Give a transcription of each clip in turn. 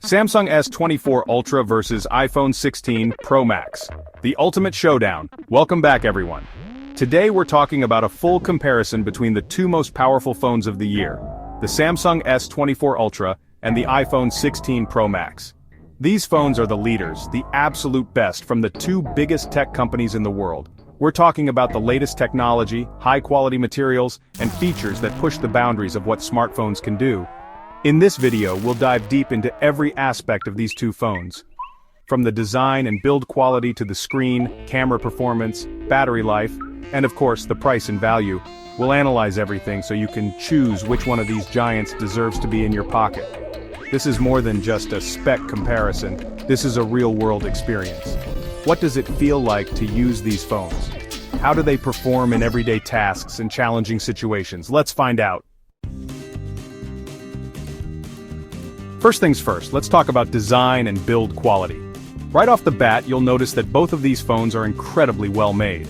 Samsung S24 Ultra versus iPhone 16 Pro Max. The ultimate showdown. Welcome back, everyone. Today we're talking about a full comparison between the two most powerful phones of the year, the Samsung S24 Ultra and the iPhone 16 Pro Max. These phones are the leaders, the absolute best from the two biggest tech companies in the world. We're talking about the latest technology, high-quality materials, and features that push the boundaries of what smartphones can do. In this video, we'll dive deep into every aspect of these two phones. From the design and build quality to the screen, camera performance, battery life, and of course the price and value. We'll analyze everything so you can choose which one of these giants deserves to be in your pocket. This is more than just a spec comparison, this is a real-world experience. What does it feel like to use these phones? How do they perform in everyday tasks and challenging situations? Let's find out. First things first, let's talk about design and build quality. Right off the bat, you'll notice that both of these phones are incredibly well made.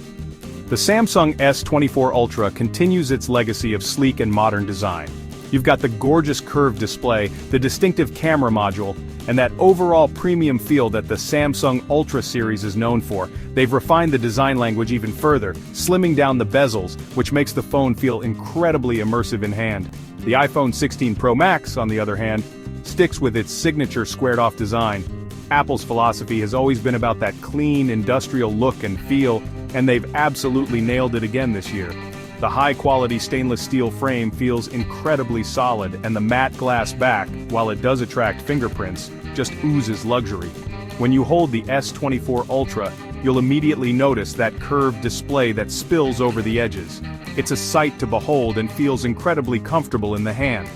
The Samsung S24 Ultra continues its legacy of sleek and modern design. You've got the gorgeous curved display, the distinctive camera module, and that overall premium feel that the Samsung Ultra series is known for. They've refined the design language even further, slimming down the bezels, which makes the phone feel incredibly immersive in hand. The iPhone 16 Pro Max, on the other hand, sticks with its signature squared-off design. Apple's philosophy has always been about that clean, industrial look and feel, and they've absolutely nailed it again this year. The high-quality stainless steel frame feels incredibly solid, and the matte glass back, while it does attract fingerprints, just oozes luxury. When you hold the S24 Ultra, you'll immediately notice that curved display that spills over the edges. It's a sight to behold and feels incredibly comfortable in the hand.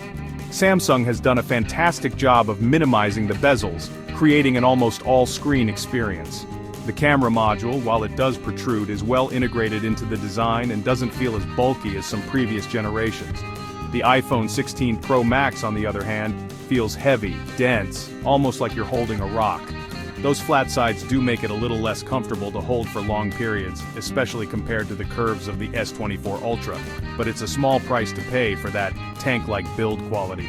Samsung has done a fantastic job of minimizing the bezels, creating an almost all-screen experience. The camera module, while it does protrude, is well integrated into the design and doesn't feel as bulky as some previous generations. The iPhone 16 Pro Max, on the other hand, feels heavy, dense, almost like you're holding a rock. Those flat sides do make it a little less comfortable to hold for long periods, especially compared to the curves of the S24 Ultra, but it's a small price to pay for that tank-like build quality.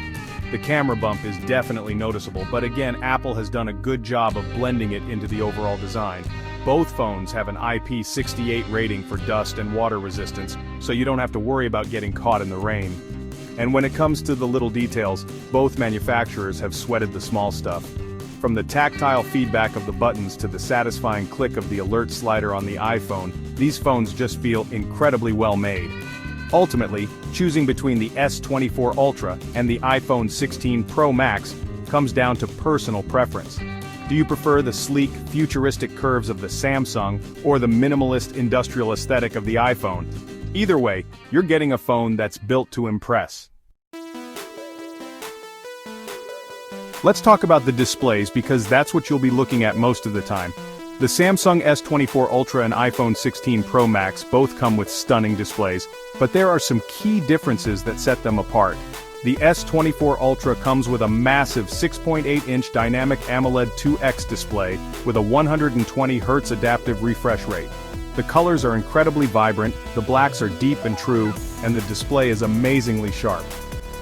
The camera bump is definitely noticeable, but again, Apple has done a good job of blending it into the overall design. Both phones have an IP68 rating for dust and water resistance, so you don't have to worry about getting caught in the rain. And when it comes to the little details, both manufacturers have sweated the small stuff. From the tactile feedback of the buttons to the satisfying click of the alert slider on the iPhone, these phones just feel incredibly well made. Ultimately, choosing between the S24 Ultra and the iPhone 16 Pro Max comes down to personal preference. Do you prefer the sleek, futuristic curves of the Samsung or the minimalist industrial aesthetic of the iPhone? Either way, you're getting a phone that's built to impress. Let's talk about the displays because that's what you'll be looking at most of the time. The Samsung S24 Ultra and iPhone 16 Pro Max both come with stunning displays, but there are some key differences that set them apart. The S24 Ultra comes with a massive 6.8-inch dynamic AMOLED 2X display with a 120Hz adaptive refresh rate. The colors are incredibly vibrant, the blacks are deep and true, and the display is amazingly sharp.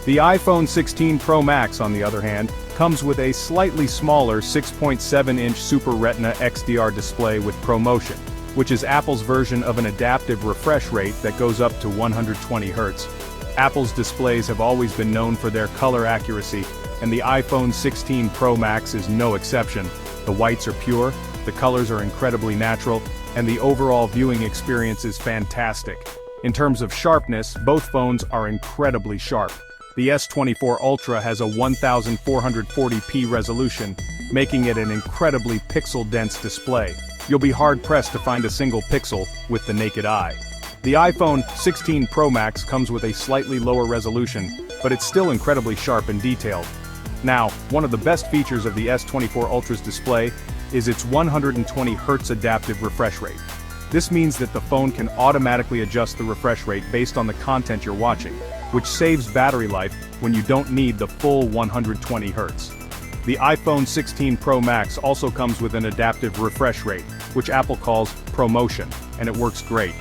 The iPhone 16 Pro Max, on the other hand, comes with a slightly smaller 6.7-inch Super Retina XDR display with ProMotion, which is Apple's version of an adaptive refresh rate that goes up to 120 Hz. Apple's displays have always been known for their color accuracy, and the iPhone 16 Pro Max is no exception. The whites are pure, the colors are incredibly natural, and the overall viewing experience is fantastic. In terms of sharpness, both phones are incredibly sharp. The S24 Ultra has a 1440p resolution, making it an incredibly pixel-dense display. You'll be hard-pressed to find a single pixel with the naked eye. The iPhone 16 Pro Max comes with a slightly lower resolution, but it's still incredibly sharp and detailed. Now, one of the best features of the S24 Ultra's display is its 120Hz adaptive refresh rate. This means that the phone can automatically adjust the refresh rate based on the content you're watching, which saves battery life when you don't need the full 120 Hz. The iPhone 16 Pro Max also comes with an adaptive refresh rate, which Apple calls ProMotion, and it works great.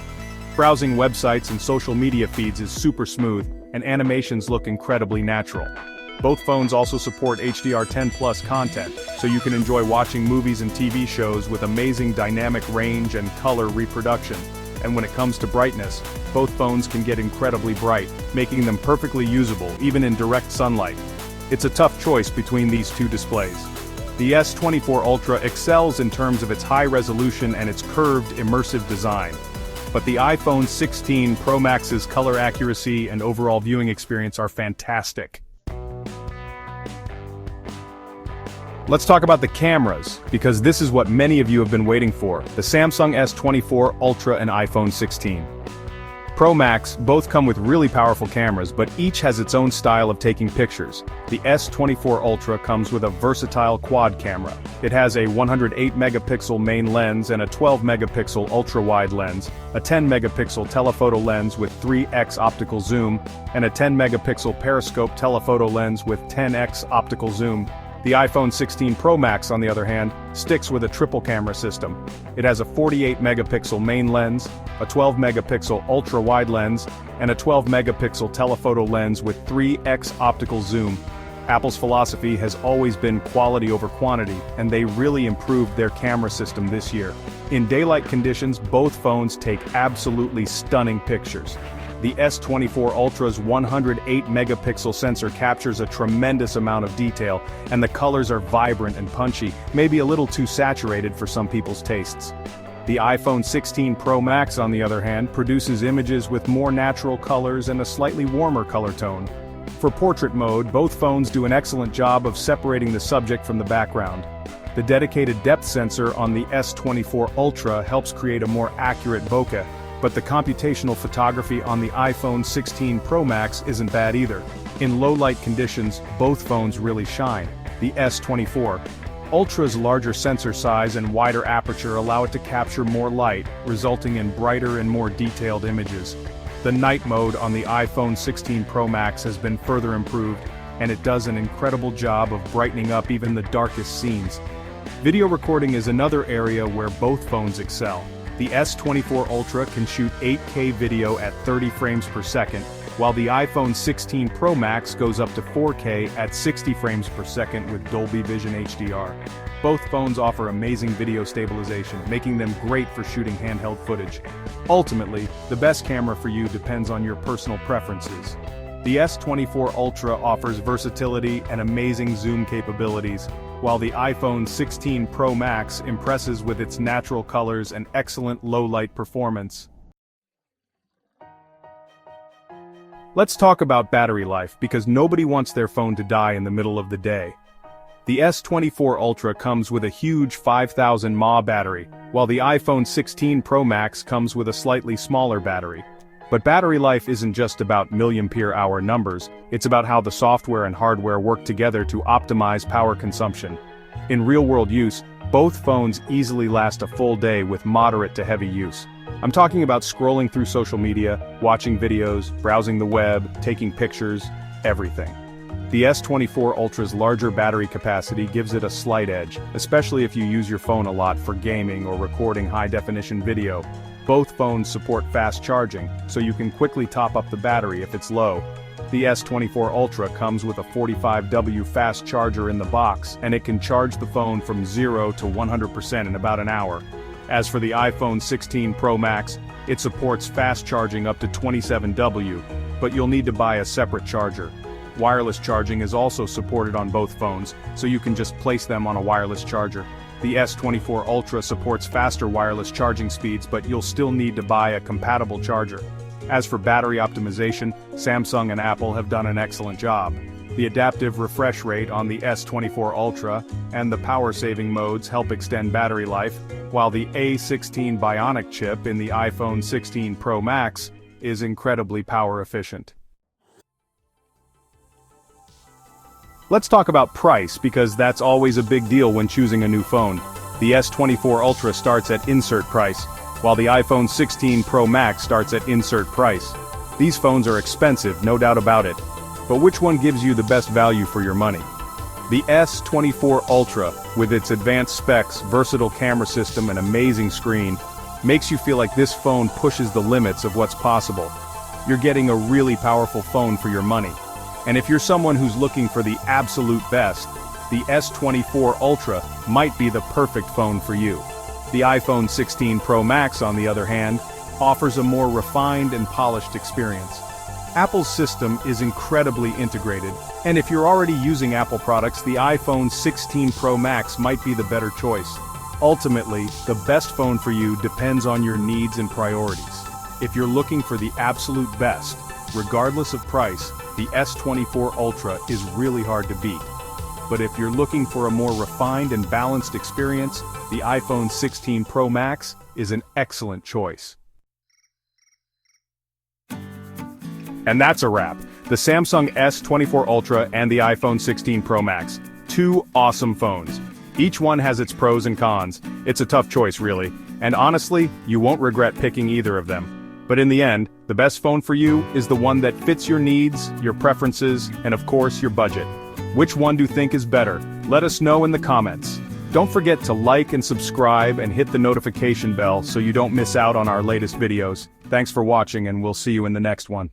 Browsing websites and social media feeds is super smooth, and animations look incredibly natural. Both phones also support HDR10+ content, so you can enjoy watching movies and TV shows with amazing dynamic range and color reproduction. And when it comes to brightness, both phones can get incredibly bright, making them perfectly usable even in direct sunlight. It's a tough choice between these two displays. The S24 Ultra excels in terms of its high resolution and its curved, immersive design. But the iPhone 16 Pro Max's color accuracy and overall viewing experience are fantastic. Let's talk about the cameras, because this is what many of you have been waiting for: the Samsung S24 Ultra and iPhone 16 Pro Max both come with really powerful cameras, but each has its own style of taking pictures. The S24 Ultra comes with a versatile quad camera. It has a 108-megapixel main lens and a 12-megapixel ultra-wide lens, a 10-megapixel telephoto lens with 3x optical zoom, and a 10-megapixel periscope telephoto lens with 10x optical zoom. The iPhone 16 Pro Max, on the other hand, sticks with a triple camera system. It has a 48-megapixel main lens, a 12-megapixel ultra-wide lens, and a 12-megapixel telephoto lens with 3x optical zoom. Apple's philosophy has always been quality over quantity, and they really improved their camera system this year. In daylight conditions, both phones take absolutely stunning pictures. The S24 Ultra's 108-megapixel sensor captures a tremendous amount of detail, and the colors are vibrant and punchy, maybe a little too saturated for some people's tastes. The iPhone 16 Pro Max, on the other hand, produces images with more natural colors and a slightly warmer color tone. For portrait mode, both phones do an excellent job of separating the subject from the background. The dedicated depth sensor on the S24 Ultra helps create a more accurate bokeh, but the computational photography on the iPhone 16 Pro Max isn't bad either. In low-light conditions, both phones really shine. The S24 Ultra's larger sensor size and wider aperture allow it to capture more light, resulting in brighter and more detailed images. The night mode on the iPhone 16 Pro Max has been further improved, and it does an incredible job of brightening up even the darkest scenes. Video recording is another area where both phones excel. The S24 Ultra can shoot 8K video at 30 frames per second, while the iPhone 16 Pro Max goes up to 4K at 60 frames per second with Dolby Vision HDR. Both phones offer amazing video stabilization, making them great for shooting handheld footage. Ultimately, the best camera for you depends on your personal preferences. The S24 Ultra offers versatility and amazing zoom capabilities, while the iPhone 16 Pro Max impresses with its natural colors and excellent low-light performance. Let's talk about battery life, because nobody wants their phone to die in the middle of the day. The S24 Ultra comes with a huge 5000 mAh battery, while the iPhone 16 Pro Max comes with a slightly smaller battery. But battery life isn't just about milliampere-hour numbers, it's about how the software and hardware work together to optimize power consumption. In real-world use, both phones easily last a full day with moderate to heavy use. I'm talking about scrolling through social media, watching videos, browsing the web, taking pictures, everything. The S24 Ultra's larger battery capacity gives it a slight edge, especially if you use your phone a lot for gaming or recording high-definition video. Both phones support fast charging, so you can quickly top up the battery if it's low. The S24 Ultra comes with a 45W fast charger in the box, and it can charge the phone from 0 to 100% in about an hour. As for the iPhone 16 Pro Max, it supports fast charging up to 27W, but you'll need to buy a separate charger. Wireless charging is also supported on both phones, so you can just place them on a wireless charger. The S24 Ultra supports faster wireless charging speeds, but you'll still need to buy a compatible charger. As for battery optimization, Samsung and Apple have done an excellent job. The adaptive refresh rate on the S24 Ultra and the power-saving modes help extend battery life, while the A16 Bionic chip in the iPhone 16 Pro Max is incredibly power efficient. Let's talk about price, because that's always a big deal when choosing a new phone. The S24 Ultra starts at insert price, while the iPhone 16 Pro Max starts at insert price. These phones are expensive, no doubt about it. But which one gives you the best value for your money? The S24 Ultra, with its advanced specs, versatile camera system and amazing screen, makes you feel like this phone pushes the limits of what's possible. You're getting a really powerful phone for your money. And if you're someone who's looking for the absolute best, the S24 Ultra might be the perfect phone for you. The iPhone 16 Pro Max, on the other hand, offers a more refined and polished experience. Apple's system is incredibly integrated, and if you're already using Apple products, the iPhone 16 Pro Max might be the better choice. Ultimately, the best phone for you depends on your needs and priorities. If you're looking for the absolute best, regardless of price, the S24 Ultra is really hard to beat. But if you're looking for a more refined and balanced experience, the iPhone 16 Pro Max is an excellent choice. And that's a wrap. The Samsung S24 Ultra and the iPhone 16 Pro Max. Two awesome phones. Each one has its pros and cons. It's a tough choice, really. And honestly, you won't regret picking either of them. But in the end, the best phone for you is the one that fits your needs, your preferences, and of course your budget. Which one do you think is better? Let us know in the comments. Don't forget to like and subscribe and hit the notification bell so you don't miss out on our latest videos. Thanks for watching, and we'll see you in the next one.